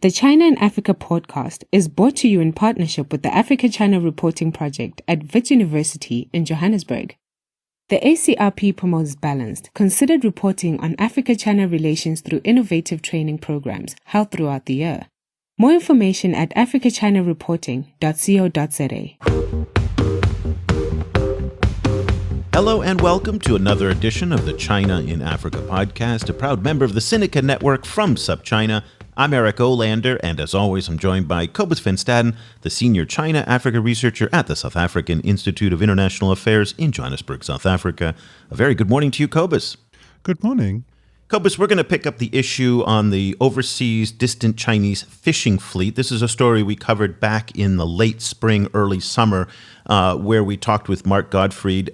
The China and Africa podcast is brought to you in partnership with the Africa-China Reporting Project at Wits University in Johannesburg. The ACRP promotes balanced, considered reporting on Africa-China relations through innovative training programs held throughout the year. More information at africachinareporting.co.za. Hello and welcome to another edition of the China in Africa podcast, a proud member of the Sinica Network from SupChina. I'm Eric Olander, and as always, I'm joined by Cobus van Staden, the senior China-Africa researcher at the South African Institute of International Affairs in Johannesburg, South Africa. A very good morning to you, Cobus. Good morning. Cobus, we're going to pick up the issue on the overseas distant Chinese fishing fleet. This is a story we covered back in the late spring, early summer, where we talked with Mark Gottfried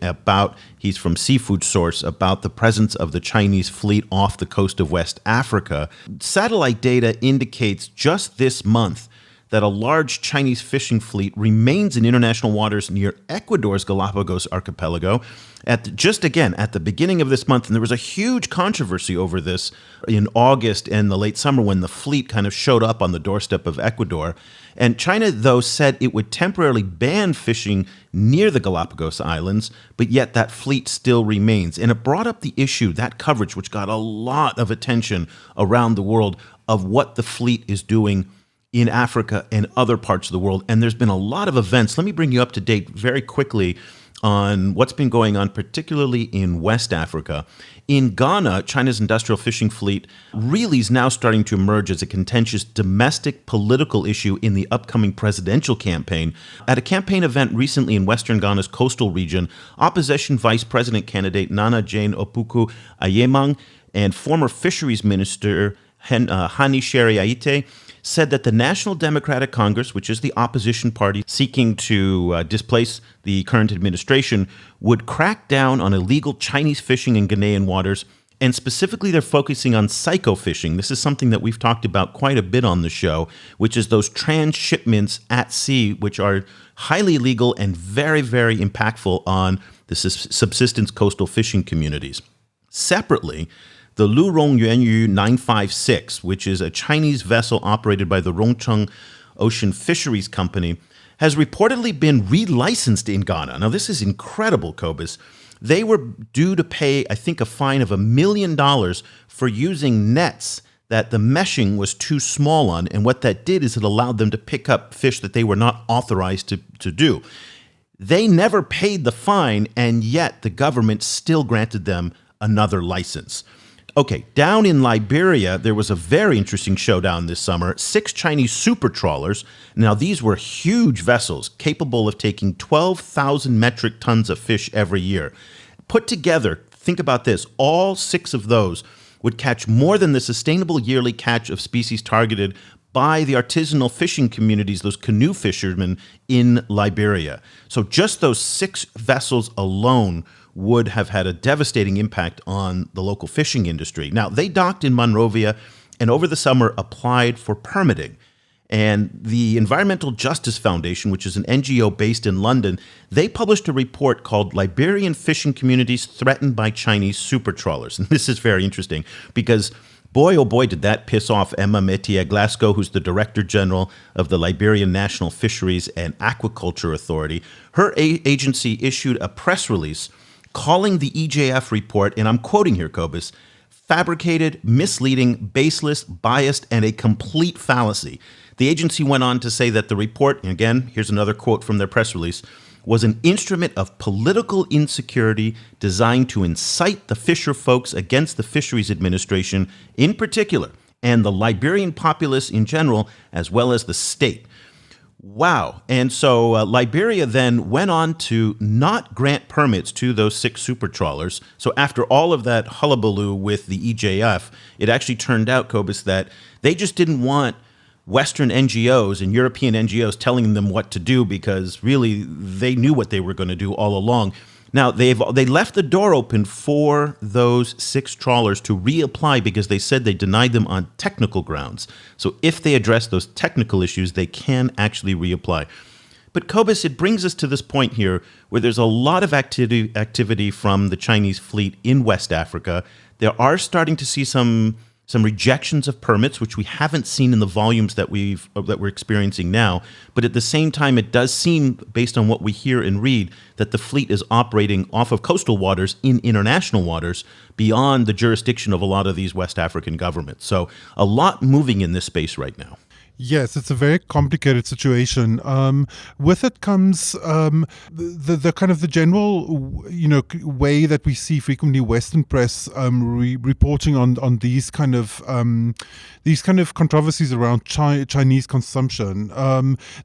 he's from Seafood Source, about the presence of the Chinese fleet off the coast of West Africa. Satellite data indicates just this month that a large Chinese fishing fleet remains in international waters near Ecuador's Galapagos archipelago at the beginning of this month. And there was a huge controversy over this in August and the late summer when the fleet kind of showed up on the doorstep of Ecuador. And China, though, said it would temporarily ban fishing near the Galapagos Islands, but yet that fleet still remains. And it brought up the issue, that coverage, which got a lot of attention around the world, of what the fleet is doing in Africa and other parts of the world. And there's been a lot of events. Let me bring you up to date very quickly on what's been going on, particularly in West Africa. In Ghana, China's industrial fishing fleet really is now starting to emerge as a contentious domestic political issue in the upcoming presidential campaign. At a campaign event recently in Western Ghana's coastal region, opposition vice president candidate Naana Jane Opoku-Agyemang and former fisheries minister Hani Sheri said that the National Democratic Congress, which is the opposition party seeking to displace the current administration, would crack down on illegal Chinese fishing in Ghanaian waters, and specifically they're focusing on psycho-fishing. This is something that we've talked about quite a bit on the show, which is those transshipments at sea, which are highly illegal and very, very impactful on the subsistence coastal fishing communities. Separately, the Lu Rongyuanyu 956, which is a Chinese vessel operated by the Rongcheng Ocean Fisheries Company, has reportedly been relicensed in Ghana. Now, this is incredible, Cobus. They were due to pay, I think, a fine of $1 million for using nets that the meshing was too small on. And what that did is it allowed them to pick up fish that they were not authorized to do. They never paid the fine, and yet the government still granted them another license. Okay, down in Liberia, there was a very interesting showdown this summer. 6 Chinese super trawlers. Now, these were huge vessels capable of taking 12,000 metric tons of fish every year. Put together, think about this, all 6 of those would catch more than the sustainable yearly catch of species targeted by the artisanal fishing communities, those canoe fishermen in Liberia. So just those 6 vessels alone would have had a devastating impact on the local fishing industry. Now, they docked in Monrovia and over the summer applied for permitting. And the Environmental Justice Foundation, which is an NGO based in London, they published a report called Liberian Fishing Communities Threatened by Chinese Super Trawlers. And this is very interesting because boy, oh boy, did that piss off Emma Metier-Glasgow, who's the Director General of the Liberian National Fisheries and Aquaculture Authority. Her agency issued a press release calling the EJF report, and I'm quoting here, Cobus, fabricated, misleading, baseless, biased, and a complete fallacy. The agency went on to say that the report, and again, here's another quote from their press release, was an instrument of political insecurity designed to incite the fisher folks against the Fisheries Administration in particular, and the Liberian populace in general, as well as the state. Wow. And so Liberia then went on to not grant permits to those 6 super trawlers. So after all of that hullabaloo with the EJF, it actually turned out, Cobus, that they just didn't want Western NGOs and European NGOs telling them what to do because really they knew what they were going to do all along. Now, they left the door open for those 6 trawlers to reapply because they said they denied them on technical grounds. So if they address those technical issues, they can actually reapply. But Cobus, it brings us to this point here where there's a lot of activity from the Chinese fleet in West Africa. They are starting to see some some rejections of permits, which we haven't seen in the volumes that we're experiencing now. But at the same time, it does seem, based on what we hear and read, that the fleet is operating off of coastal waters in international waters beyond the jurisdiction of a lot of these West African governments. So a lot moving in this space right now. Yes, it's a very complicated situation. With it comes the kind of the general, way that we see frequently Western press reporting on these kind of controversies around Chinese consumption.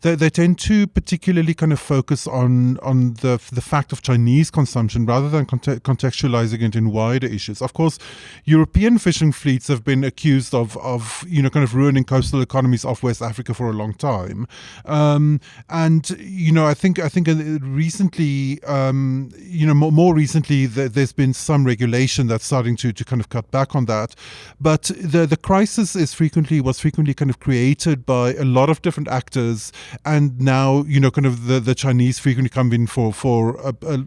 They tend to particularly kind of focus on the fact of Chinese consumption rather than contextualizing it in wider issues. Of course, European fishing fleets have been accused of kind of ruining coastal economies off West Africa for a long time, and I think recently, more recently, there's been some regulation that's starting to kind of cut back on that. But the crisis was frequently kind of created by a lot of different actors, and now kind of the Chinese frequently come in for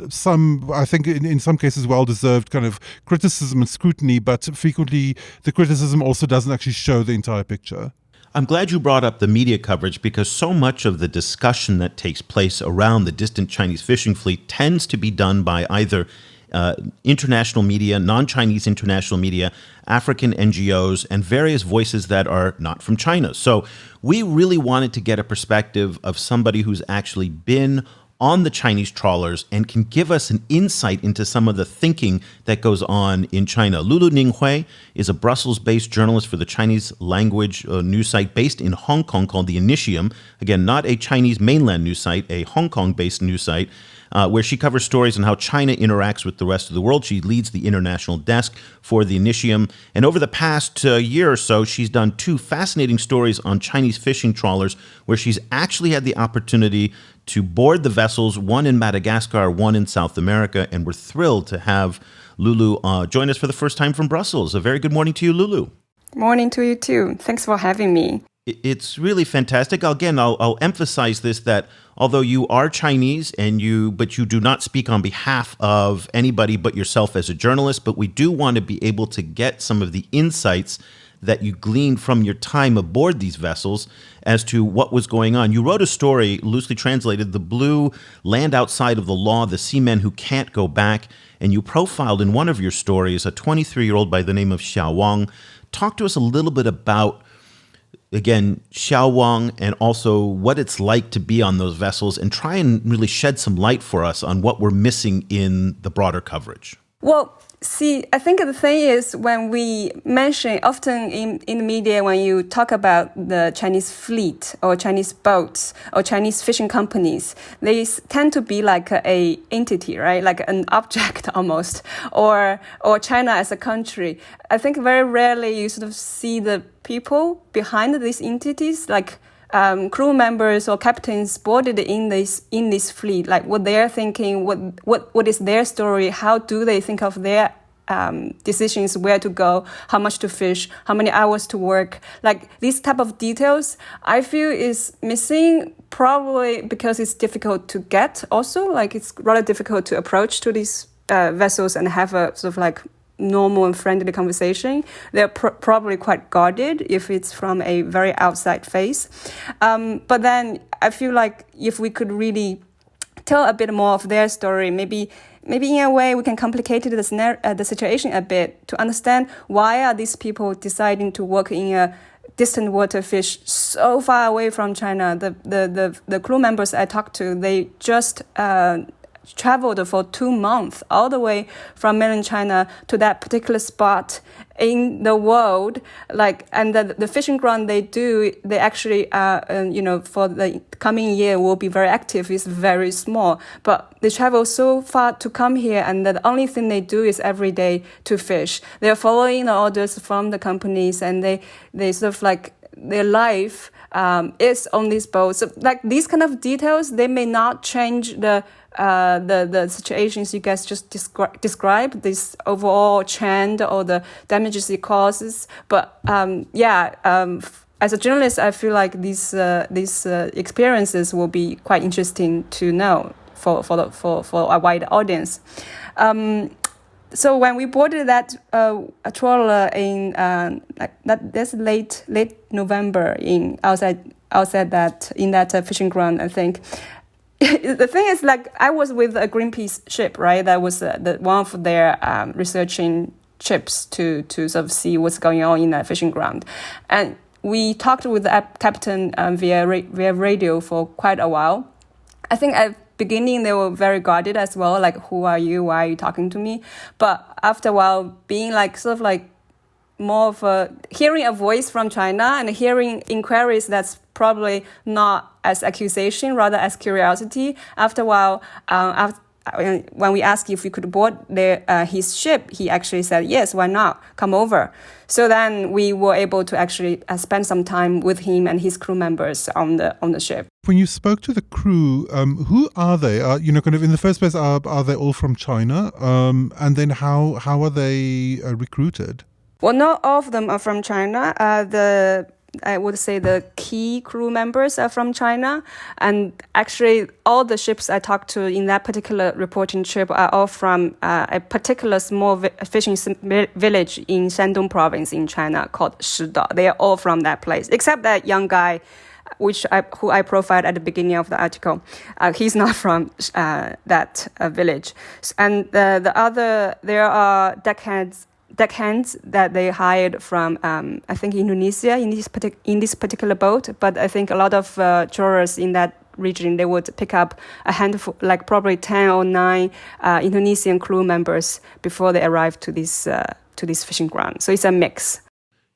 some, I think in some cases, well-deserved kind of criticism and scrutiny, but frequently the criticism also doesn't actually show the entire picture. I'm glad you brought up the media coverage, because so much of the discussion that takes place around the distant Chinese fishing fleet tends to be done by either international media, non-Chinese international media, African NGOs, and various voices that are not from China. So we really wanted to get a perspective of somebody who's actually been on the Chinese trawlers and can give us an insight into some of the thinking that goes on in China. Lulu Ning Hui is a Brussels-based journalist for the Chinese language news site based in Hong Kong called the Initium. Again, not a Chinese mainland news site, a Hong Kong-based news site, where she covers stories on how China interacts with the rest of the world. She leads the international desk for the Initium. And over the past year or so, she's done 2 fascinating stories on Chinese fishing trawlers, where she's actually had the opportunity to board the vessels, one in Madagascar, one in South America. And we're thrilled to have Lulu join us for the first time from Brussels. A very good morning to you, Lulu. Morning to you too. Thanks for having me. It's really fantastic. Again, I'll emphasize this, that although you are Chinese but you do not speak on behalf of anybody but yourself as a journalist, but we do want to be able to get some of the insights that you gleaned from your time aboard these vessels as to what was going on. You wrote a story, loosely translated, "The Blue Land Outside of the Law, the Seamen Who Can't Go Back," and you profiled in one of your stories a 23-year-old by the name of Xiao Wang. Talk to us a little bit about, again, Xiao Wang, and also what it's like to be on those vessels, and try and really shed some light for us on what we're missing in the broader coverage. Well, see, I think the thing is, when we mention, often in the media, when you talk about the Chinese fleet or Chinese boats or Chinese fishing companies, they tend to be like a entity, right? Like an object almost, or China as a country. I think very rarely you sort of see the people behind these entities, like crew members or captains boarded in this fleet, like what they're thinking, what is their story, how do they think of their decisions, where to go, how much to fish, how many hours to work. Like these type of details, I feel is missing, probably because it's difficult to get also. Like it's rather difficult to approach to these vessels and have a sort of like normal and friendly conversation. They're probably quite guarded if it's from a very outside face. But then I feel like if we could really tell a bit more of their story, maybe in a way we can complicate the situation a bit to understand why are these people deciding to work in a distant water, fish so far away from China. The crew members I talked to, they just traveled for 2 months all the way from mainland China to that particular spot in the world. Like, and the fishing ground they actually for the coming year will be very active, is very small, but they travel so far to come here, and the only thing they do is every day to fish. They're following the orders from the companies, and they sort of like their life is on these boats. So like these kind of details, they may not change the situations you guys just described, this overall trend or the damages it causes. But as a journalist, I feel like these experiences will be quite interesting to know for a wider audience. so when we boarded that a trawler in that's late November outside that in that fishing ground, I think. The thing is, like, I was with a Greenpeace ship, right? That was the one of their researching ships to sort of see what's going on in that fishing ground, and we talked with the captain via radio for quite a while. I think at beginning they were very guarded as well, like, who are you? Why are you talking to me? But after a while, being like sort of like more of hearing a voice from China and hearing inquiries that's probably not as accusation, rather as curiosity. After a while, when we asked if we could board his ship, he actually said, yes, why not? Come over. So then we were able to actually spend some time with him and his crew members on the ship. When you spoke to the crew, who are they? Kind of in the first place, are they all from China? And then how are they recruited? Well, not all of them are from China. I would say the key crew members are from China. And actually, all the ships I talked to in that particular reporting trip are all from a particular small fishing village in Shandong province in China called Shida. They are all from that place, except that young guy, who I profiled at the beginning of the article. He's not from that village. And there are deckhands that they hired from, I think, Indonesia in this particular boat. But I think a lot of trawlers in that region, they would pick up a handful, like probably 10 or 9 Indonesian crew members before they arrived to this fishing ground. So it's a mix.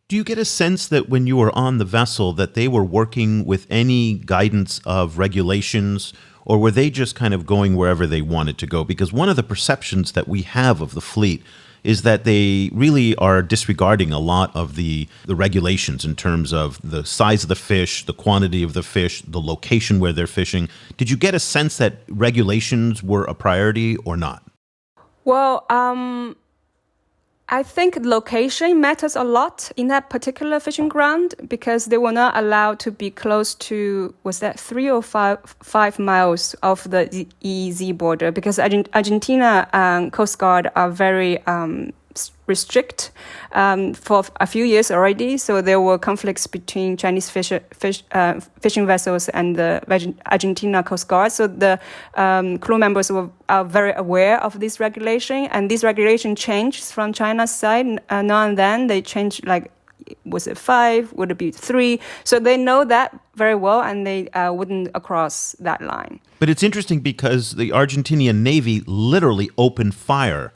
Do you get a sense that when you were on the vessel that they were working with any guidance of regulations, or were they just kind of going wherever they wanted to go? Because one of the perceptions that we have of the fleet is that they really are disregarding a lot of the regulations in terms of the size of the fish, the quantity of the fish, the location where they're fishing. Did you get a sense that regulations were a priority or not? Well, I think location matters a lot in that particular fishing ground because they were not allowed to be close to, was that 3 or 5 miles of the EEZ border, because Argentina Coast Guard are very restrict for a few years already. So there were conflicts between Chinese fishing vessels and the Argentina Coast Guard. So the crew members are very aware of this regulation, and this regulation changes from China's side now and then. They change, like, was it 5? Would it be 3? So they know that very well, and they wouldn't cross that line. But it's interesting because the Argentinian Navy literally opened fire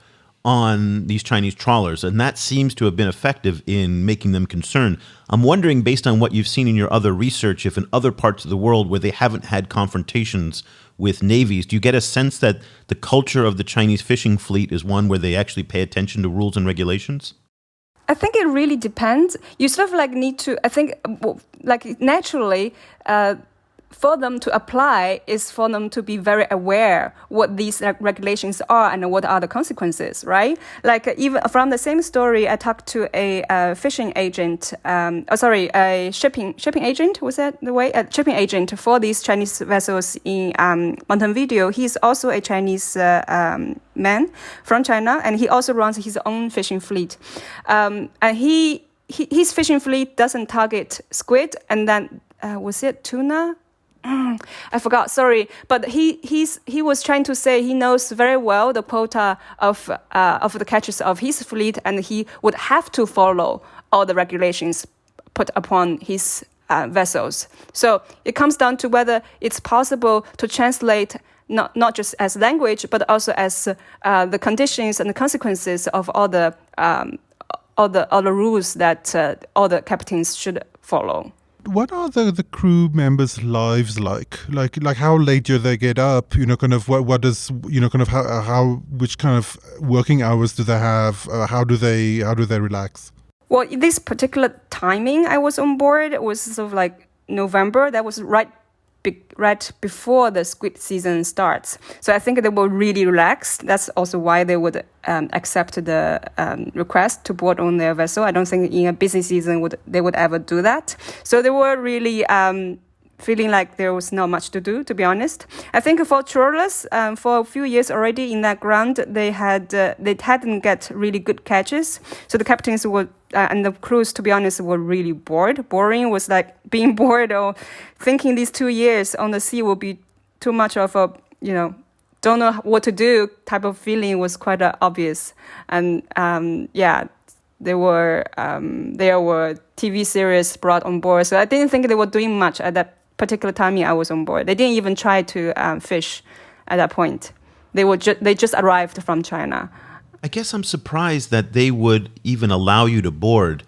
on these Chinese trawlers, and that seems to have been effective in making them concerned. I'm wondering, based on what you've seen in your other research, if in other parts of the world where they haven't had confrontations with navies, do you get a sense that the culture of the Chinese fishing fleet is one where they actually pay attention to rules and regulations? I think it really depends. You sort of need to, I think, naturally, for them to apply is for them to be very aware what these regulations are and what are the consequences, right? Like, even from the same story, I talked to a fishing agent, a shipping agent, was that the way? A shipping agent for these Chinese vessels in Montevideo. He's also a Chinese man from China, and he also runs his own fishing fleet. And his fishing fleet doesn't target squid, and then, was it tuna? I forgot, sorry. But he was trying to say he knows very well the quota of the catches of his fleet, and he would have to follow all the regulations put upon his vessels. So it comes down to whether it's possible to translate not just as language, but also as the conditions and the consequences of all the rules that all the captains should follow. What are the crew members' lives like? Like how late do they get up? Kind of what does kind of how which kind of working hours do they have? How do they relax? Well, this particular timing I was on board was sort of like November. That was right before the squid season starts. So I think they were really relaxed. That's also why they would accept the request to board on their vessel. I don't think in a busy season they would ever do that. So they were really feeling like there was not much to do, to be honest. I think for trawlers, for a few years already in that ground, they hadn't get really good catches. So the captains were and the crews, to be honest, were really bored. Boring was like being bored or thinking these 2 years on the sea will be too much of a, don't know what to do type of feeling was quite obvious. And there were TV series brought on board. So I didn't think they were doing much at that particular time I was on board. They didn't even try to fish at that point. They just arrived from China. I guess I'm surprised that they would even allow you to board,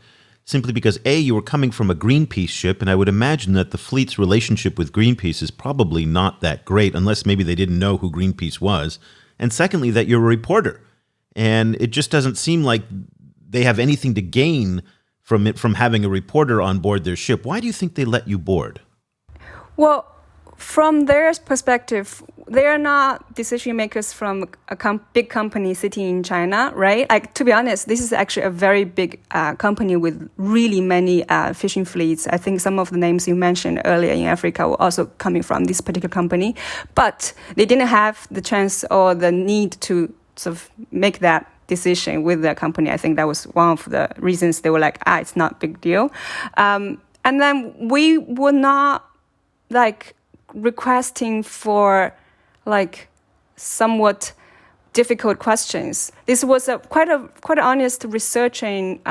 simply because A, you were coming from a Greenpeace ship, and I would imagine that the fleet's relationship with Greenpeace is probably not that great, unless maybe they didn't know who Greenpeace was. And secondly, that you're a reporter. And it just doesn't seem like they have anything to gain from having a reporter on board their ship. Why do you think they let you board? Well, from their perspective, they are not decision makers from a big company sitting in China, right? Like, to be honest, this is actually a very big company with really many fishing fleets. I think some of the names you mentioned earlier in Africa were also coming from this particular company. But they didn't have the chance or the need to sort of make that decision with their company. I think that was one of the reasons they were like, it's not a big deal. And then we were not requesting for somewhat difficult questions. This was quite honest researching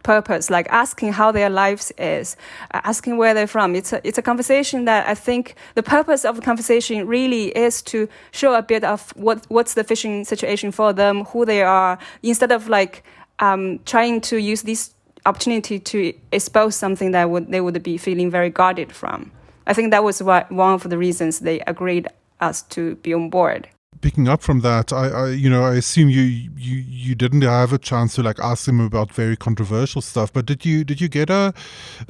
purpose, like asking how their lives is, asking where they're from. It's a conversation that I think the purpose of the conversation really is to show a bit of what's the fishing situation for them, who they are, instead of trying to use this opportunity to expose something that they would be feeling very guarded from. I think that was one of the reasons they agreed us to be on board. Picking up from that, I assume you didn't have a chance to ask them about very controversial stuff. But did you get a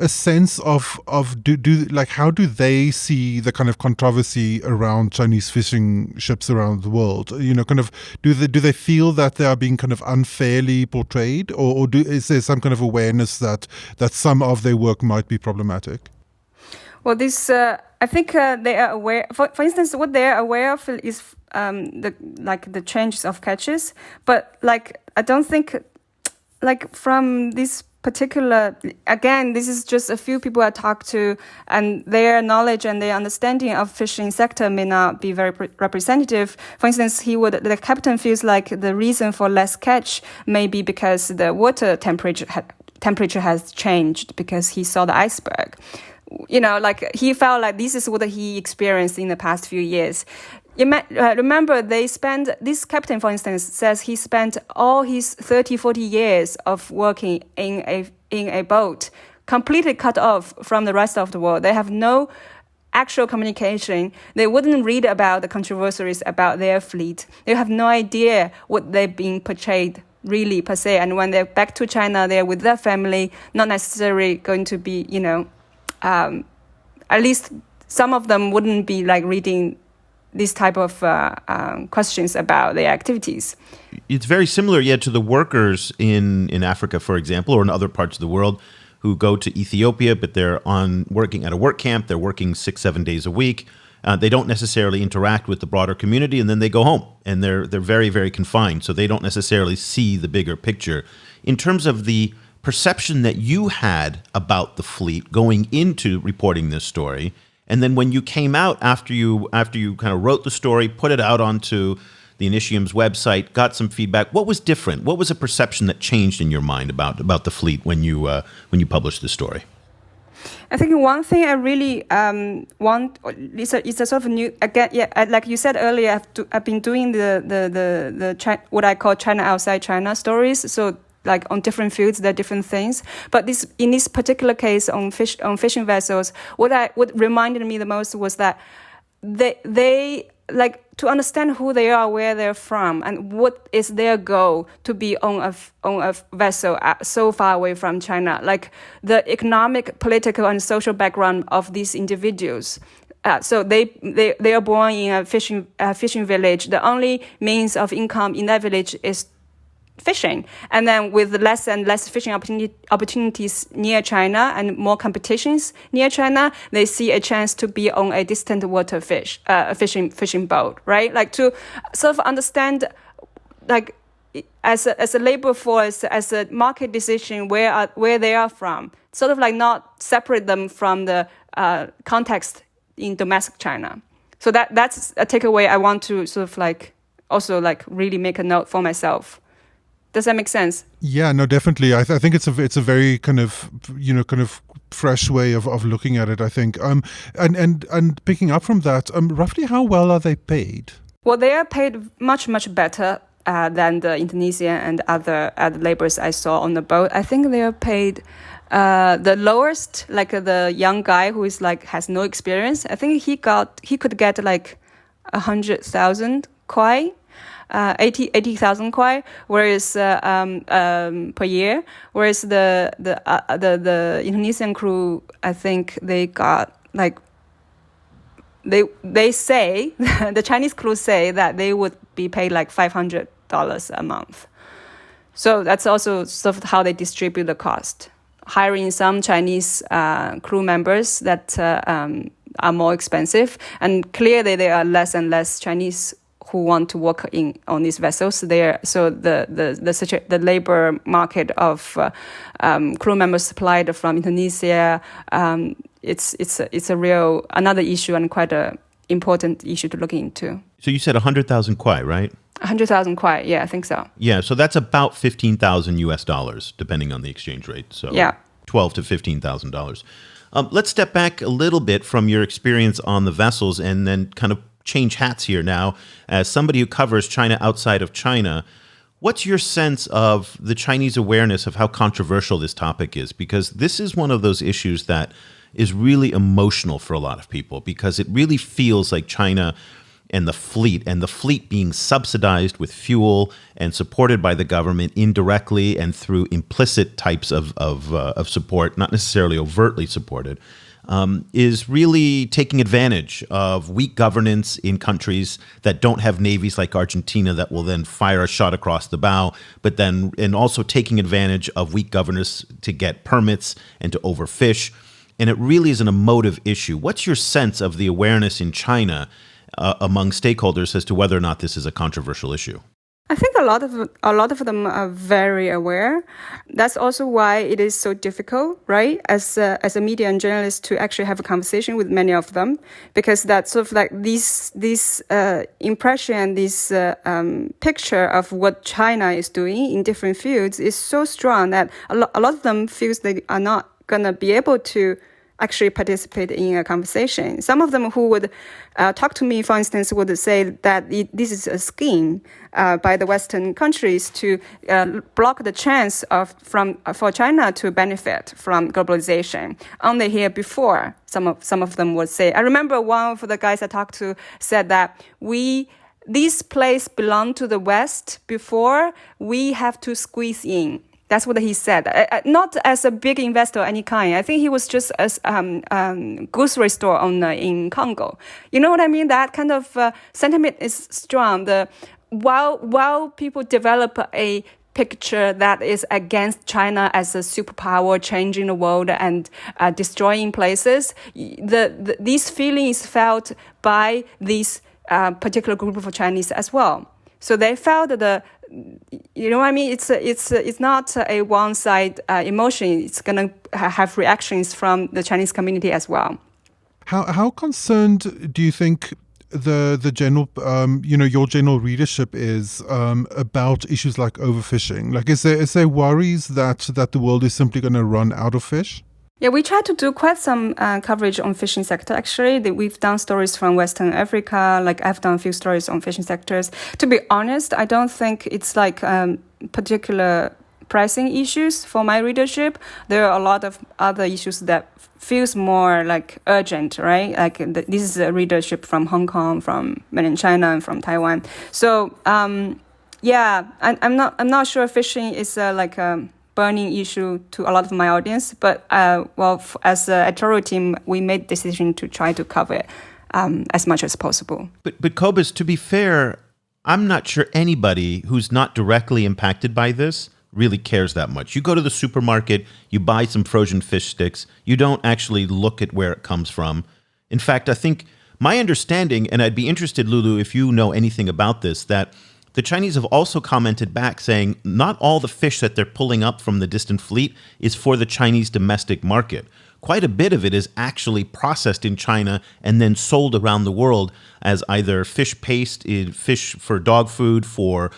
sense of how do they see the kind of controversy around Chinese fishing ships around the world? Do they feel that they are being kind of unfairly portrayed, or is there some kind of awareness that some of their work might be problematic? Well, this I think they are aware. For instance, what they are aware of is the changes of catches. But I don't think from this particular, again, this is just a few people I talked to, and their knowledge and their understanding of fishing sector may not be very representative. For instance, the captain feels like the reason for less catch may be because the water temperature has changed because he saw the iceberg. He felt like this is what he experienced in the past few years. Remember, this captain, for instance, says he spent all his 30, 40 years of working in a boat completely cut off from the rest of the world. They have no actual communication. They wouldn't read about the controversies about their fleet. They have no idea what they're being portrayed really per se. And when they're back to China, they're with their family, not necessarily going to be, at least some of them wouldn't be reading these type of questions about their activities. It's very similar, to the workers in Africa, for example, or in other parts of the world who go to Ethiopia, but they're working at a work camp. They're working 6-7 days a week. They don't necessarily interact with the broader community, and then they go home, and they're very, very confined. So they don't necessarily see the bigger picture. In terms of the perception that you had about the fleet going into reporting this story, and then when you came out after you kind of wrote the story, put it out onto the Initium's website, got some feedback, what was different? What was a perception that changed in your mind about the fleet when you published the story? I think one thing I really want is a sort of new, again, like you said earlier, I've been doing the what I call China outside China stories. So on different fields, there are different things. But in this particular case on fishing vessels, what reminded me the most was that they to understand who they are, where they're from, and what is their goal to be on a vessel so far away from China, the economic, political, and social background of these individuals. So they are born in a fishing village. The only means of income in that village is fishing. And then with less and less fishing opportunities near China and more competitions near China, they see a chance to be on a distant water fishing boat, right? Like to sort of understand, like as a labor force, as a market decision, where they are from, sort of like not separate them from the context in domestic China. So that's a takeaway I want to sort of like also like really make a note for myself. Does that make sense? Yeah, no, definitely. I think it's a very kind of fresh way of looking at it, I think. And picking up from that, roughly how well are they paid? Well, they are paid much better than the Indonesian and other laborers I saw on the boat. I think they are paid the lowest, like the young guy who is like has no experience. I think he could get like 100,000 kwai. 80,000 kwai, whereas per year, whereas the Indonesian crew, I think they got like they say the Chinese crew say that they would be paid like $500 a month. So that's also sort of how they distribute the cost, hiring some Chinese crew members that are more expensive, and clearly there are less and less Chinese who want to work on these vessels there. So the labor market of crew members supplied from Indonesia, it's a real another issue and quite a important issue to look into. So you said 100,000 kwai, right? 100,000 kwai, yeah, I think so. Yeah, so that's about 15,000 US dollars, depending on the exchange rate. So yeah. $12,000 to $15,000. Let's step back a little bit from your experience on the vessels and then kind of change hats here now. As somebody who covers China outside of China, what's your sense of the Chinese awareness of how controversial this topic is? Because this is one of those issues that is really emotional for a lot of people, because it really feels like China and the fleet being subsidized with fuel and supported by the government indirectly and through implicit types of support, not necessarily overtly supported, is really taking advantage of weak governance in countries that don't have navies like Argentina that will then fire a shot across the bow, and also taking advantage of weak governance to get permits and to overfish. And it really is an emotive issue. What's your sense of the awareness in China among stakeholders as to whether or not this is a controversial issue? I think a lot of them are very aware. That's also why it is so difficult, right, as a media and journalist to actually have a conversation with many of them, because that sort of like this impression, this picture of what China is doing in different fields is so strong that a lot of them feels they are not going to be able to actually participate in a conversation. Some of them who would talk to me, for instance, would say that this is a scheme by the Western countries to block the chance for China to benefit from globalization. Only here before, some of them would say. I remember one of the guys I talked to said that this place belonged to the West before we have to squeeze in. That's what he said. Not as a big investor of any kind. I think he was just a grocery store owner in Congo. You know what I mean? That kind of sentiment is strong. While people develop a picture that is against China as a superpower, changing the world and destroying places, these feelings felt by this particular group of Chinese as well. So they felt you know what I mean? It's not a one-side emotion. It's going to have reactions from the Chinese community as well. How concerned do you think the general, your general readership is about issues like overfishing? Like, is there worries that the world is simply going to run out of fish? Yeah, we try to do quite some coverage on fishing sector, actually. We've done stories from Western Africa, like I've done a few stories on fishing sectors. To be honest, I don't think it's like particular pricing issues for my readership. There are a lot of other issues that feels more like urgent, right? Like this is a readership from Hong Kong, from mainland China, and from Taiwan. So, I'm not sure fishing is like a burning issue to a lot of my audience, but as an editorial team, we made the decision to try to cover it as much as possible. But Cobus, to be fair, I'm not sure anybody who's not directly impacted by this really cares that much. You go to the supermarket, you buy some frozen fish sticks, you don't actually look at where it comes from. In fact, I think my understanding, and I'd be interested, Lulu, if you know anything about this, that the Chinese have also commented back saying not all the fish that they're pulling up from the distant fleet is for the Chinese domestic market. Quite a bit of it is actually processed in China and then sold around the world as either fish paste, fish for dog food, for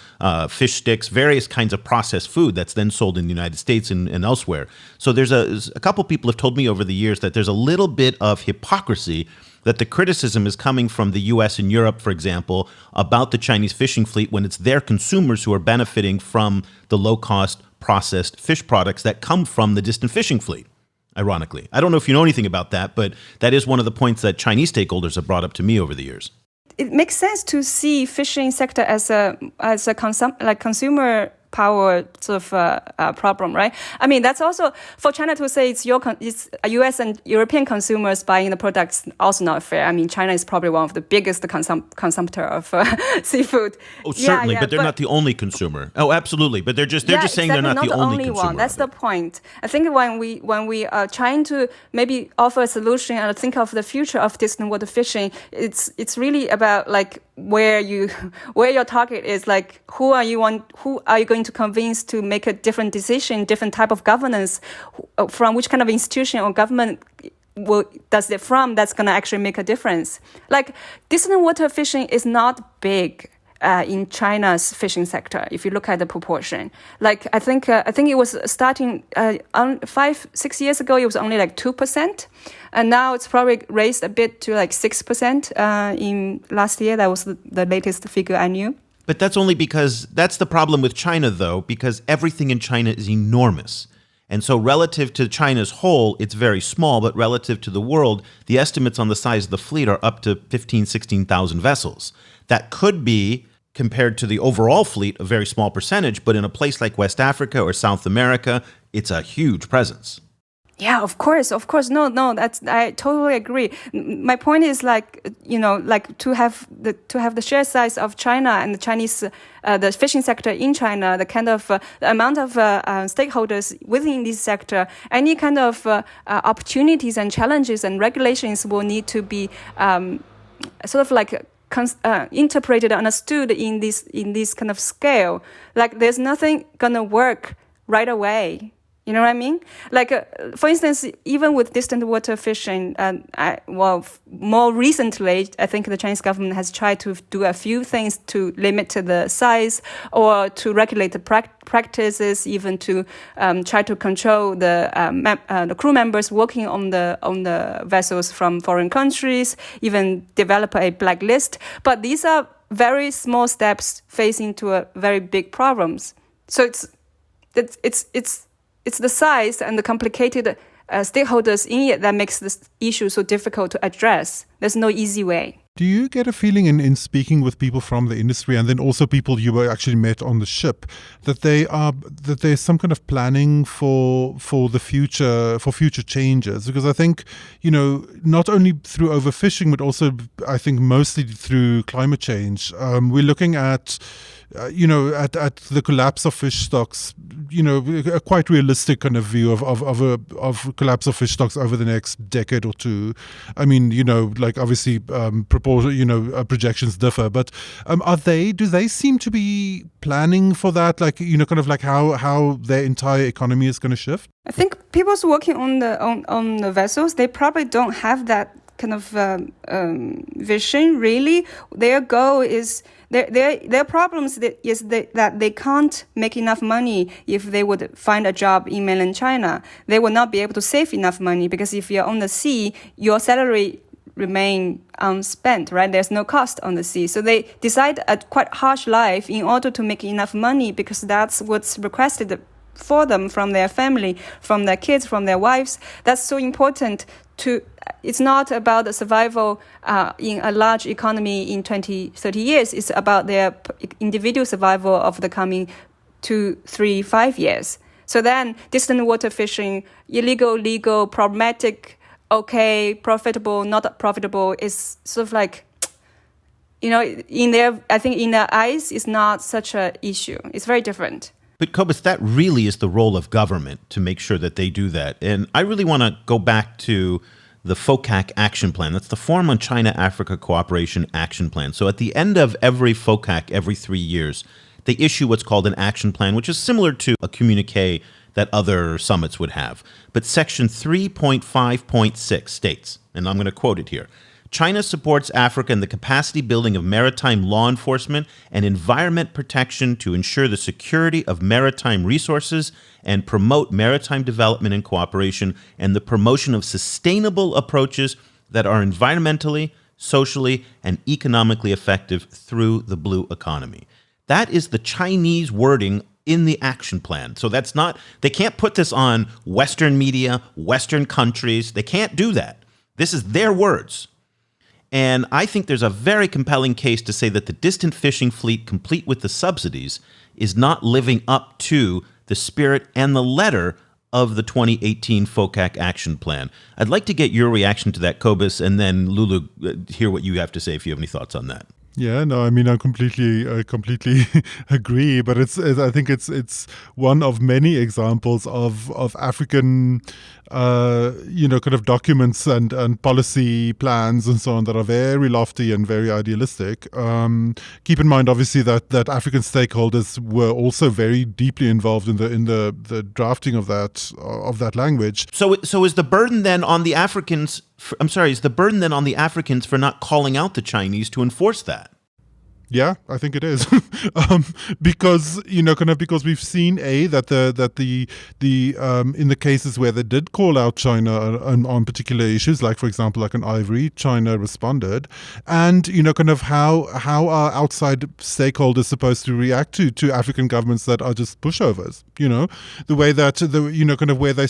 fish sticks, various kinds of processed food that's then sold in the United States and elsewhere. So there's a couple people have told me over the years that there's a little bit of hypocrisy, that the criticism is coming from the US and Europe, for example, about the Chinese fishing fleet when it's their consumers who are benefiting from the low-cost processed fish products that come from the distant fishing fleet. Ironically. I don't know if you know anything about that, but that is one of the points that Chinese stakeholders have brought up to me over the years. It makes sense to see fishing sector as a consumer power sort of problem, right? I mean, that's also for China to say it's U.S. and European consumers buying the products also not fair. I mean, China is probably one of the biggest consumptor of seafood. Oh, certainly, but they're not the only consumer. Oh, absolutely, but they're just saying exactly, they're not the only consumer. One. That's the point. I think when we are trying to maybe offer a solution and think of the future of distant water fishing, it's really about like where your target is, like who are you going to convince to make a different decision, different type of governance, from which kind of institution or government does it from, that's going to actually make a difference. Like distant water fishing is not big in China's fishing sector. If you look at the proportion, like I think it was starting 5-6 years ago, it was only like 2%, and now it's probably raised a bit to like 6% in last year. That was the latest figure I knew. But that's only because that's the problem with China, though, because everything in China is enormous. And so relative to China's whole, it's very small, but relative to the world, the estimates on the size of the fleet are up to 15,000, 16,000 vessels. That could be, compared to the overall fleet, a very small percentage, but in a place like West Africa or South America, it's a huge presence. Yeah, of course. No, I totally agree. My point is like to have the share size of China and the Chinese, the fishing sector in China, the kind of the amount of stakeholders within this sector, any kind of opportunities and challenges and regulations will need to be sort of like interpreted, understood in this kind of scale. Like there's nothing gonna work right away. You know what I mean? Like, for instance, even with distant water fishing, more recently, I think the Chinese government has tried to do a few things to limit the size or to regulate the practices, even to try to control the crew members working on the vessels from foreign countries, even develop a blacklist. But these are very small steps facing to a very big problems. So it's the size and the complicated stakeholders in it that makes this issue so difficult to address. There's no easy way. Do you get a feeling in speaking with people from the industry and then also people you were actually met on the ship that there's some kind of planning for the future, for future changes? Because I think, not only through overfishing, but also I think mostly through climate change, we're looking at at the collapse of fish stocks, a quite realistic kind of view of collapse of fish stocks over the next decade or two. I mean, like obviously projections differ, but do they seem to be planning for that? Like, kind of like how their entire economy is going to shift? I think people working on the vessels, they probably don't have that kind of vision, really. Their goal is their problems is that they can't make enough money if they would find a job in mainland China. They will not be able to save enough money because if you're on the sea, your salary remain unspent, right? There's no cost on the sea. So they decide a quite harsh life in order to make enough money because that's what's requested for them from their family, from their kids, from their wives. That's so important it's not about the survival in a large economy in 20, 30 years. It's about their individual survival of the coming 2, 3, 5 years. So then distant water fishing, illegal, legal, problematic, okay, profitable, not profitable, is sort of like, I think in their eyes, it's not such an issue. It's very different. But Cobus, that really is the role of government to make sure that they do that. And I really want to go back to the Focac Action Plan. That's the Forum on China-Africa Cooperation Action Plan. So at the end of every Focac, every 3 years, they issue what's called an action plan, which is similar to a communique that other summits would have. But Section 3.5.6 states, and I'm going to quote it here, China supports Africa in the capacity building of maritime law enforcement and environment protection to ensure the security of maritime resources and promote maritime development and cooperation and the promotion of sustainable approaches that are environmentally, socially, and economically effective through the blue economy. That is the Chinese wording in the action plan. So that's not, they can't put this on Western media, Western countries. They can't do that. This is their words. And I think there's a very compelling case to say that the distant fishing fleet, complete with the subsidies, is not living up to the spirit and the letter of the 2018 Focac Action Plan. I'd like to get your reaction to that, Cobus, and then Lulu, hear what you have to say if you have any thoughts on that. Yeah, no, I mean, I completely agree. But I think it's one of many examples of African, kind of documents and policy plans and so on that are very lofty and very idealistic. Keep in mind, obviously, that African stakeholders were also very deeply involved in the drafting of that language. So is the burden then on the Africans? Is the burden then on the Africans for not calling out the Chinese to enforce that? Yeah, I think it is, because because we've seen that the in the cases where they did call out China on particular issues, like for example, like in ivory, China responded, and how are outside stakeholders supposed to react to African governments that are just pushovers? The way that where they're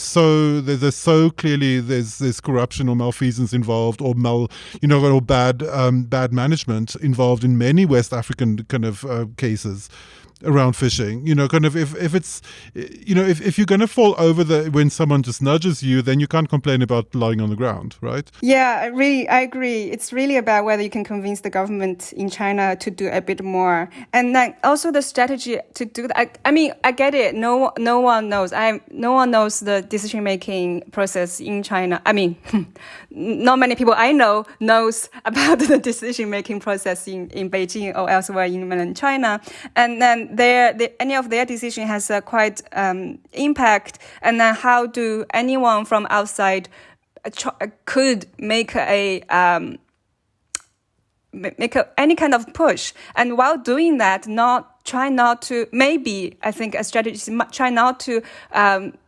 so clearly there's corruption or malfeasance involved, or or bad management involved in many West African kind of cases around fishing. If you're going to fall over when someone just nudges you, then you can't complain about lying on the ground, right? Yeah, I agree. It's really about whether you can convince the government in China to do a bit more, and then also the strategy to do that. I mean, I get it. No one knows. No one knows the decision-making process in China. I mean, not many people I know knows about the decision-making process in Beijing or elsewhere in mainland China, and then any of their decision has a quite impact. And then how do anyone from outside could make any kind of push, and while doing that, try not to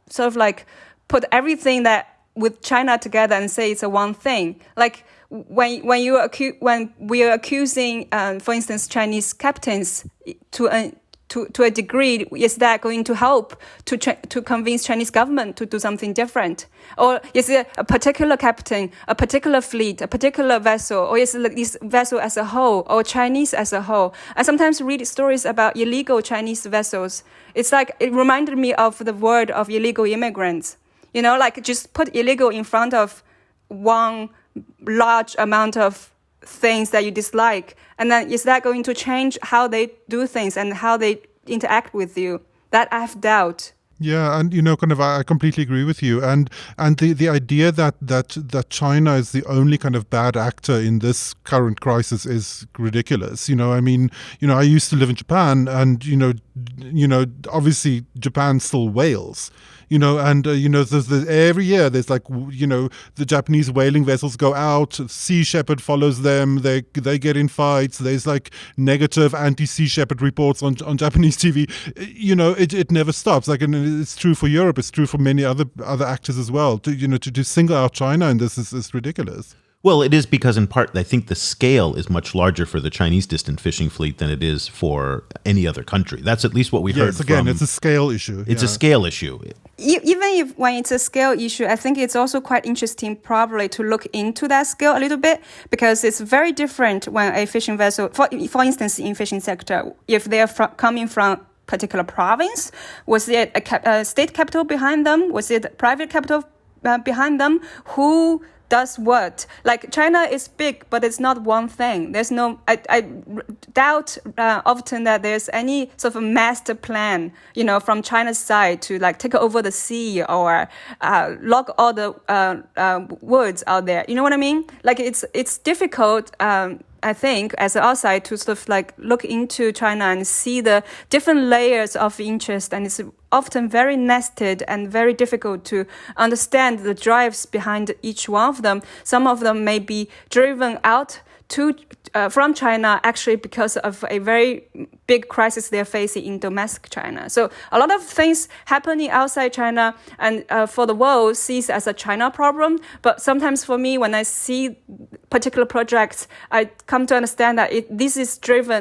sort of like put everything that with China together and say it's a one thing. Like when we are accusing, for instance, Chinese captains to a degree, is that going to help to convince Chinese government to do something different? Or is it a particular captain, a particular fleet, a particular vessel, or is it this vessel as a whole, or Chinese as a whole? I sometimes read stories about illegal Chinese vessels. It's like, it reminded me of the word of illegal immigrants. Like just put illegal in front of one large amount of things that you dislike, and then is that going to change how they do things and how they interact with you? That I have doubt. Yeah, and I completely agree with you, and the idea that China is the only kind of bad actor in this current crisis is ridiculous. I used to live in Japan, and obviously Japan still whales. There's every year there's the Japanese whaling vessels go out, Sea Shepherd follows them, they get in fights, there's negative anti-Sea Shepherd reports on Japanese TV. It never stops. And it's true for Europe, it's true for many other actors as well. To single out China in this is ridiculous. Well, it is because, in part, I think the scale is much larger for the Chinese distant fishing fleet than it is for any other country. That's at least what we heard from... Again, it's a scale issue. It's a scale issue. Even when it's a scale issue, I think it's also quite interesting probably to look into that scale a little bit, because it's very different when a fishing vessel, for instance, in fishing sector, if they're coming from particular province, was it a state capital behind them? Was it a private capital behind them? Who does what? Like China is big, but it's not one thing. There's no. I doubt often that there's any sort of master plan, from China's side to like take over the sea or lock all the woods out there. You know what I mean? Like it's difficult. I think as an outside to sort of like look into China and see the different layers of interest, and it's often very nested and very difficult to understand the drives behind each one of them. Some of them may be driven out from China actually because of a very big crisis they're facing in domestic China. So a lot of things happening outside China and for the world sees as a China problem. But sometimes for me, when I see particular projects, I come to understand that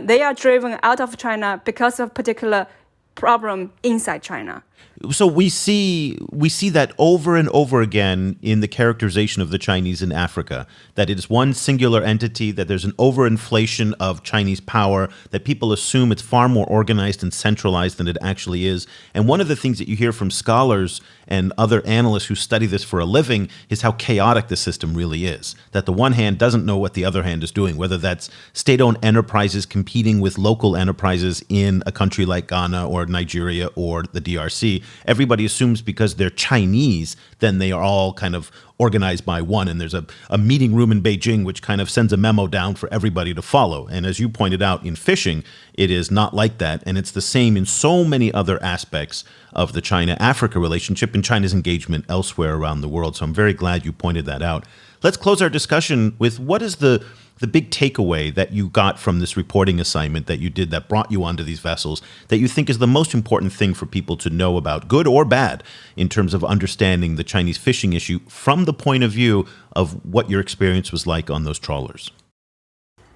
they are driven out of China because of particular problem inside China. So we see that over and over again in the characterization of the Chinese in Africa, that it is one singular entity, that there's an overinflation of Chinese power, that people assume it's far more organized and centralized than it actually is. And one of the things that you hear from scholars and other analysts who study this for a living is how chaotic the system really is. That the one hand doesn't know what the other hand is doing, whether that's state-owned enterprises competing with local enterprises in a country like Ghana or Nigeria or the DRC. Everybody assumes because they're Chinese, then they are all kind of organized by one. And there's a meeting room in Beijing which kind of sends a memo down for everybody to follow. And as you pointed out in fishing, it is not like that. And it's the same in so many other aspects of the China-Africa relationship and China's engagement elsewhere around the world. So I'm very glad you pointed that out. Let's close our discussion with what is the big takeaway that you got from this reporting assignment that you did that brought you onto these vessels that you think is the most important thing for people to know about, good or bad, in terms of understanding the Chinese fishing issue from the point of view of what your experience was like on those trawlers?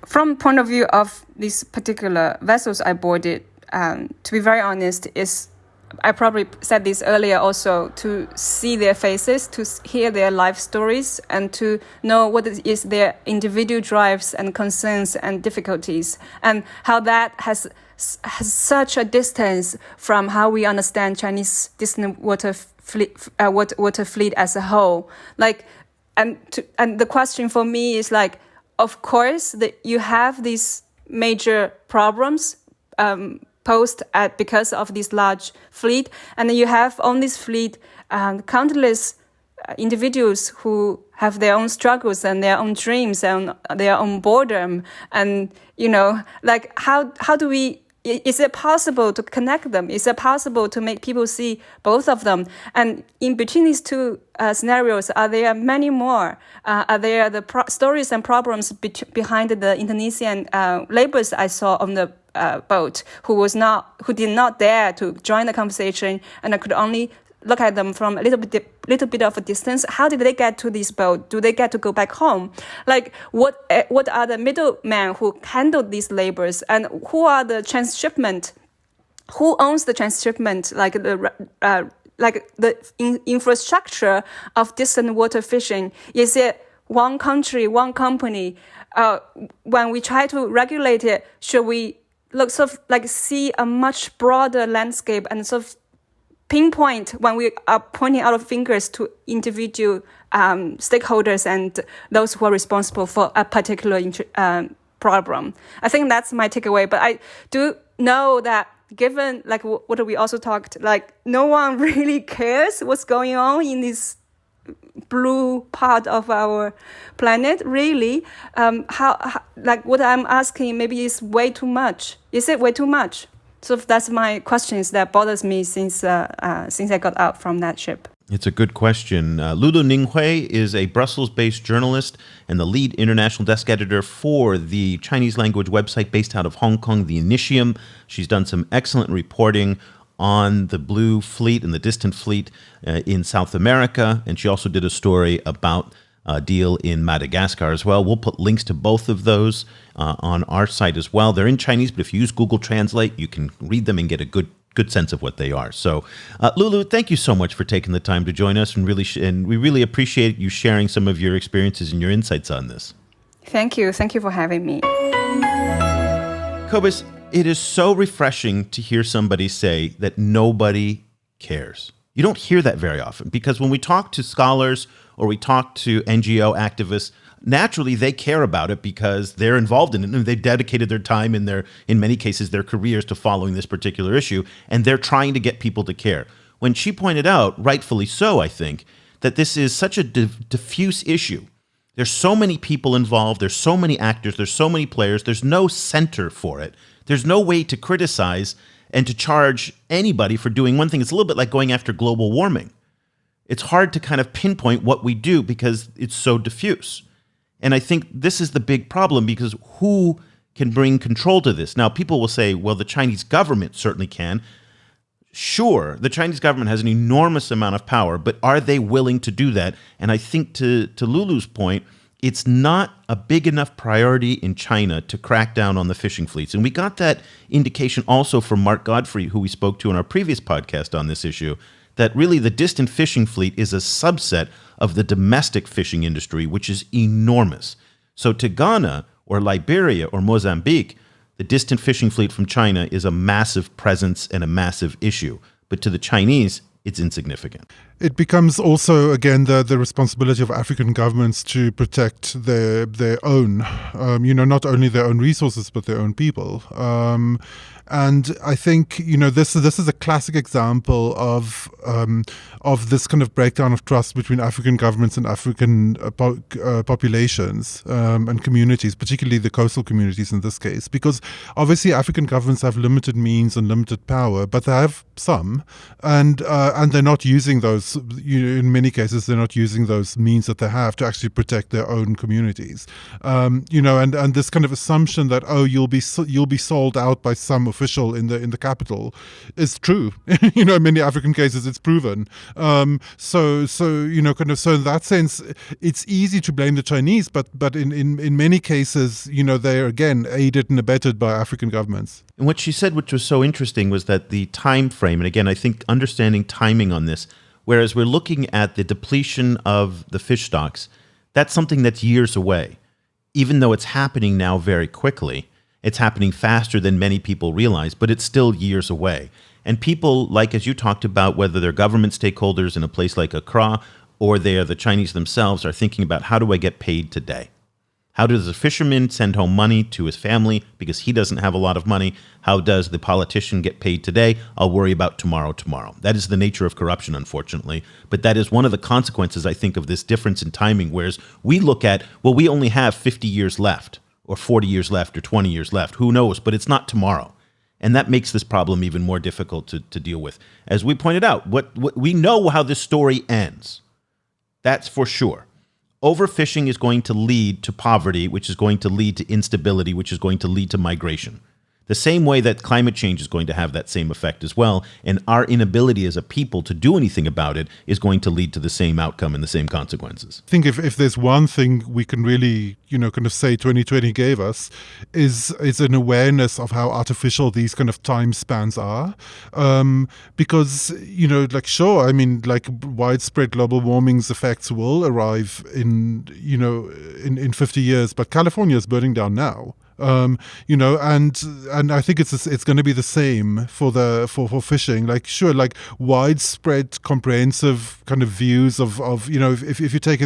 From the point of view of these particular vessels I boarded, to be very honest, I probably said this earlier also, to see their faces, to hear their life stories, and to know what is their individual drives and concerns and difficulties, and how that has such a distance from how we understand Chinese distant water fleet as a whole. Like, and the question for me is like, of course, you have these major problems posed because of this large fleet, and you have on this fleet countless individuals who have their own struggles and their own dreams and their own boredom, and like how do we? Is it possible to connect them? Is it possible to make people see both of them? And in between these two scenarios, are there many more? Are there the stories and problems behind the Indonesian laborers I saw on the boat who did not dare to join the conversation, and I could only look at them from a little bit of a distance? How did they get to this boat? Do they get to go back home? Like, what are the middlemen who handled these labors, and who are the transshipment? Who owns the transshipment? Like the infrastructure of distant water fishing? Is it one country, one company? When we try to regulate it, should we look sort of like see a much broader landscape and sort of pinpoint when we are pointing our fingers to individual stakeholders and those who are responsible for a particular problem? I think that's my takeaway. But I do know that given like what we also talked, like no one really cares what's going on in this blue part of our planet, really. How like what I'm asking maybe is way too much. Is it way too much? So that's my questions that bothers me since I got out from that ship. It's a good question. Lulu Ning Hui is a Brussels-based journalist and the lead international desk editor for the Chinese language website based out of Hong Kong, the Initium. She's done some excellent reporting on the Blue Fleet and the Distant Fleet in South America, and she also did a story about a deal in Madagascar as well. We'll put links to both of those on our site as well. They're in Chinese, but if you use Google Translate, you can read them and get a good sense of what they are. So, Lulu, thank you so much for taking the time to join us, and we really appreciate you sharing some of your experiences and your insights on this. Thank you. Thank you for having me. Cobus, it is so refreshing to hear somebody say that nobody cares. You don't hear that very often, because when we talk to scholars or we talk to NGO activists, naturally they care about it because they're involved in it and they've dedicated their time and in many cases, their careers to following this particular issue, and they're trying to get people to care. When she pointed out, rightfully so, I think, that this is such a diffuse issue. There's so many people involved. There's so many actors. There's so many players. There's no center for it. There's no way to criticize and to charge anybody for doing one thing. It's a little bit like going after global warming. It's hard to kind of pinpoint what we do because it's so diffuse. And I think this is the big problem, because who can bring control to this? Now, people will say, well, the Chinese government certainly can. Sure, the Chinese government has an enormous amount of power, but are they willing to do that? And I think to Lulu's point, it's not a big enough priority in China to crack down on the fishing fleets. And we got that indication also from Mark Godfrey, who we spoke to in our previous podcast on this issue, that really the distant fishing fleet is a subset of the domestic fishing industry, which is enormous. So to Ghana or Liberia or Mozambique, the distant fishing fleet from China is a massive presence and a massive issue. But to the Chinese, it's insignificant. It becomes also, again, the responsibility of African governments to protect their own, not only their own resources, but their own people. And I think, this is a classic example of this kind of breakdown of trust between African governments and African populations and communities, particularly the coastal communities in this case, because obviously African governments have limited means and limited power, but they have some, and they're not using those. In many cases, they're not using those means that they have to actually protect their own communities. And this kind of assumption that you'll be sold out by some official in the capital is true. In many African cases, it's proven. So in that sense, it's easy to blame the Chinese, but in many cases, they're again aided and abetted by African governments. And what she said, which was so interesting, was that the time frame, and again, I think understanding timing on this, whereas we're looking at the depletion of the fish stocks, that's something that's years away. Even though it's happening now very quickly, it's happening faster than many people realize, but it's still years away. And people, like as you talked about, whether they're government stakeholders in a place like Accra or they are the Chinese themselves, are thinking about, how do I get paid today? How does a fisherman send home money to his family because he doesn't have a lot of money? How does the politician get paid today? I'll worry about tomorrow. That is the nature of corruption, unfortunately. But that is one of the consequences, I think, of this difference in timing, whereas we look at, well, we only have 50 years left or 40 years left or 20 years left. Who knows? But it's not tomorrow. And that makes this problem even more difficult to deal with. As we pointed out, what we know how this story ends. That's for sure. Overfishing is going to lead to poverty, which is going to lead to instability, which is going to lead to migration. The same way that climate change is going to have that same effect as well, and our inability as a people to do anything about it is going to lead to the same outcome and the same consequences. I think if there's one thing we can really, kind of say 2020 gave us is an awareness of how artificial these kind of time spans are. Because, widespread global warming's effects will arrive in 50 years, but California is burning down now. And I think it's going to be the same for fishing. Widespread, comprehensive kind of views of if you take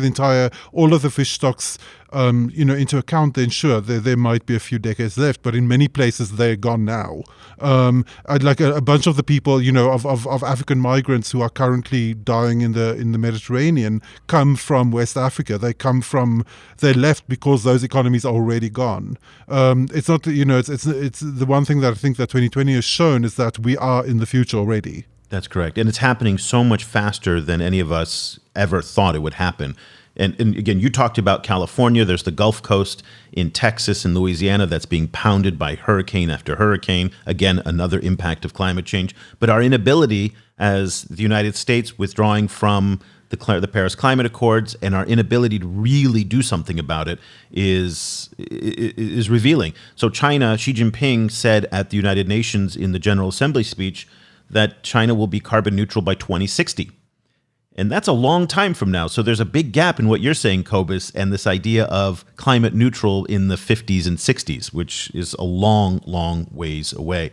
all of the fish stocks into account, then sure, there might be a few decades left, but in many places they're gone now. A bunch of the people, of African migrants who are currently dying in the Mediterranean come from West Africa. They left because those economies are already gone. It's not, it's the one thing that I think that 2020 has shown is that we are in the future already. That's correct. And it's happening so much faster than any of us ever thought it would happen. And again, you talked about California. There's the Gulf Coast in Texas and Louisiana that's being pounded by hurricane after hurricane. Again, another impact of climate change. But our inability as the United States withdrawing from the Paris Climate Accords and our inability to really do something about it is revealing. So China, Xi Jinping said at the United Nations in the General Assembly speech that China will be carbon neutral by 2060. And that's a long time from now. So there's a big gap in what you're saying, Cobus, and this idea of climate neutral in the 50s and 60s, which is a long, long ways away.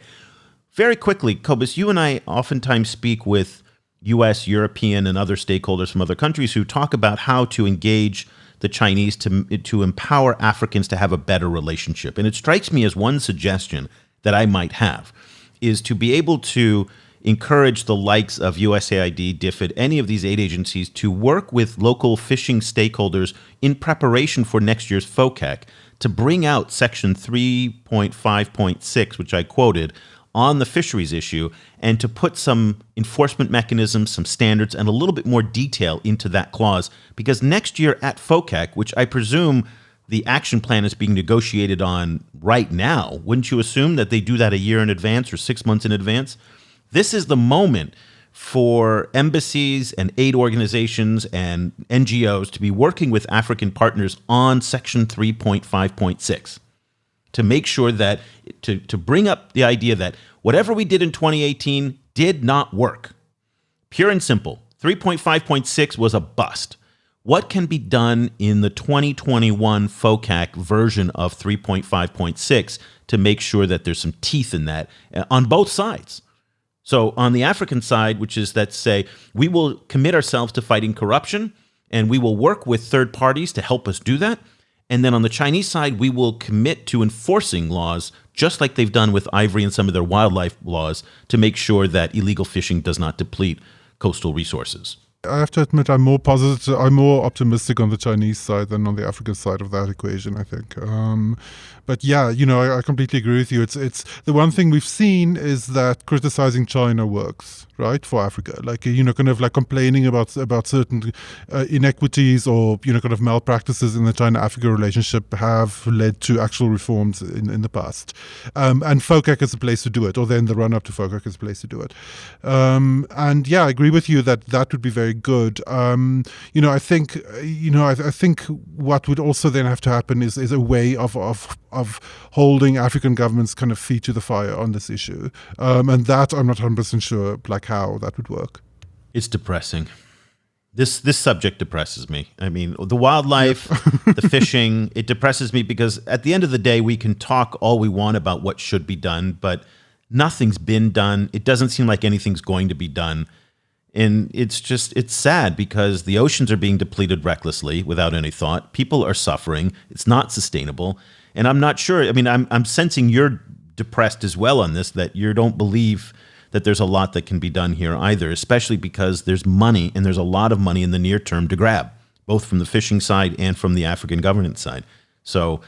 Very quickly, Cobus, you and I oftentimes speak with U.S., European, and other stakeholders from other countries who talk about how to engage the Chinese to empower Africans to have a better relationship. And it strikes me as one suggestion that I might have is to be able to encourage the likes of USAID, DFID, any of these aid agencies to work with local fishing stakeholders in preparation for next year's Focac to bring out Section 3.5.6, which I quoted, on the fisheries issue, and to put some enforcement mechanisms, some standards, and a little bit more detail into that clause. Because next year at Focac, which I presume the action plan is being negotiated on right now, wouldn't you assume that they do that a year in advance or 6 months in advance? This is the moment for embassies and aid organizations and NGOs to be working with African partners on Section 3.5.6 to make sure that, to bring up the idea that whatever we did in 2018 did not work. Pure and simple. 3.5.6 was a bust. What can be done in the 2021 Focac version of 3.5.6 to make sure that there's some teeth in that on both sides? So on the African side, which is that say, we will commit ourselves to fighting corruption and we will work with third parties to help us do that. And then on the Chinese side, we will commit to enforcing laws, just like they've done with ivory and some of their wildlife laws, to make sure that illegal fishing does not deplete coastal resources. I have to admit, I'm more positive. I'm more optimistic on the Chinese side than on the African side of that equation, I think. But yeah, I completely agree with you. It's the one thing we've seen is that criticizing China works, right, for Africa. Like, kind of like complaining about certain inequities or, kind of malpractices in the China-Africa relationship have led to actual reforms in the past. And Focac is a place to do it, or then the run-up to Focac is a place to do it. And yeah, I agree with you that would be very good. I think what would also then have to happen is a way of holding African governments kind of feet to the fire on this issue, and that I'm not 100% sure like how that would work. It's depressing. This subject depresses me. I mean, the wildlife, the fishing, it depresses me because at the end of the day, we can talk all we want about what should be done, but nothing's been done. It doesn't seem like anything's going to be done. And it's sad because the oceans are being depleted recklessly without any thought. People are suffering. It's not sustainable. And I'm not sure. I mean, I'm sensing you're depressed as well on this, that you don't believe that there's a lot that can be done here either, especially because there's money, and there's a lot of money in the near term to grab, both from the fishing side and from the African governance side. So,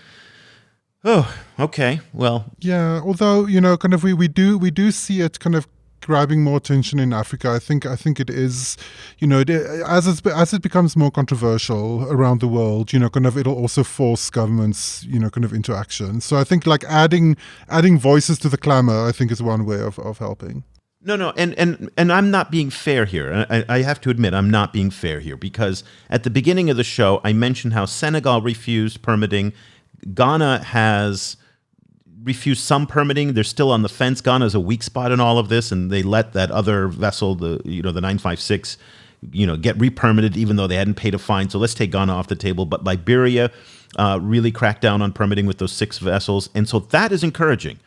okay, well. Yeah, although, kind of we do see it kind of grabbing more attention in Africa. I think it is, as it becomes more controversial around the world, kind of it'll also force governments, kind of into action. So I think like adding voices to the clamor, I think is one way of helping. No, and I'm not being fair here. I have to admit, I'm not being fair here because at the beginning of the show, I mentioned how Senegal refused permitting. Ghana has refused some permitting. They're still on the fence. Ghana is a weak spot in all of this, and they let that other vessel, the 956, get re-permitted even though they hadn't paid a fine. So let's take Ghana off the table. But Liberia really cracked down on permitting with those 6 vessels, and so that is encouraging.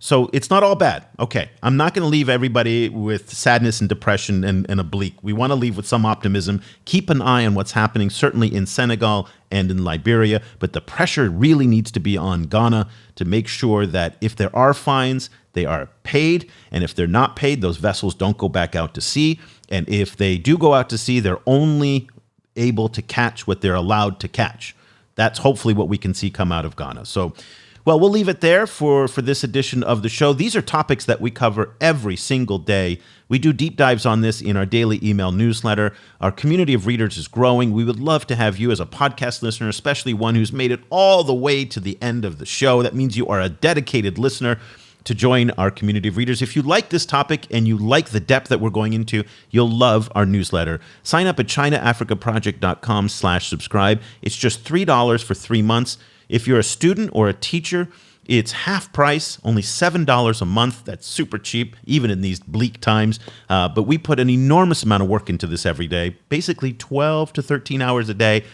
So it's not all bad. Okay, I'm not going to leave everybody with sadness and depression and oblique. We want to leave with some optimism. Keep an eye on what's happening, certainly in Senegal and in Liberia, but the pressure really needs to be on Ghana to make sure that if there are fines, they are paid, and if they're not paid, those vessels don't go back out to sea, and if they do go out to sea, they're only able to catch what they're allowed to catch. That's hopefully what we can see come out of Ghana. So, well, we'll leave it there for this edition of the show. These are topics that we cover every single day. We do deep dives on this in our daily email newsletter. Our community of readers is growing. We would love to have you as a podcast listener, especially one who's made it all the way to the end of the show. That means you are a dedicated listener to join our community of readers. If you like this topic and you like the depth that we're going into, you'll love our newsletter. Sign up at ChinaAfricaProject.com/subscribe. It's just $3 for 3 months. If you're a student or a teacher, it's half price, only $7 a month. That's super cheap, even in these bleak times. But we put an enormous amount of work into this every day, basically 12 to 13 hours a day,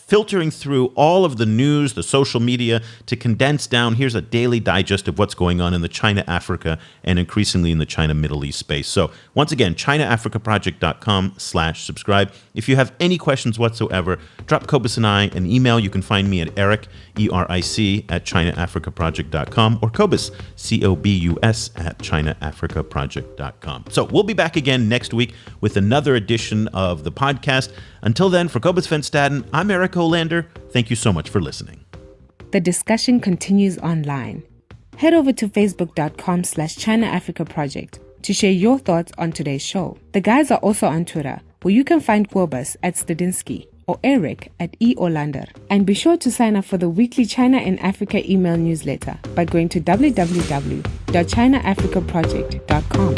filtering through all of the news, the social media, to condense down, here's a daily digest of what's going on in the China, Africa, and increasingly in the China, Middle East space. So once again, ChinaAfricaProject.com/subscribe. If you have any questions whatsoever, drop Cobus and I an email. You can find me at Eric, ERIC, at ChinaAfricaProject.com, or Cobus, COBUS, at ChinaAfricaProject.com. So we'll be back again next week with another edition of the podcast. Until then, for Cobus Van Staden, I'm Eric Olander. Thank you so much for listening. The discussion continues online. Head over to facebook.com/ChinaAfricaProject to share your thoughts on today's show. The guys are also on Twitter, where you can find Cobus at Stadinsky or Eric at E. Olander. And be sure to sign up for the weekly China and Africa email newsletter by going to www.ChinaAfricaProject.com.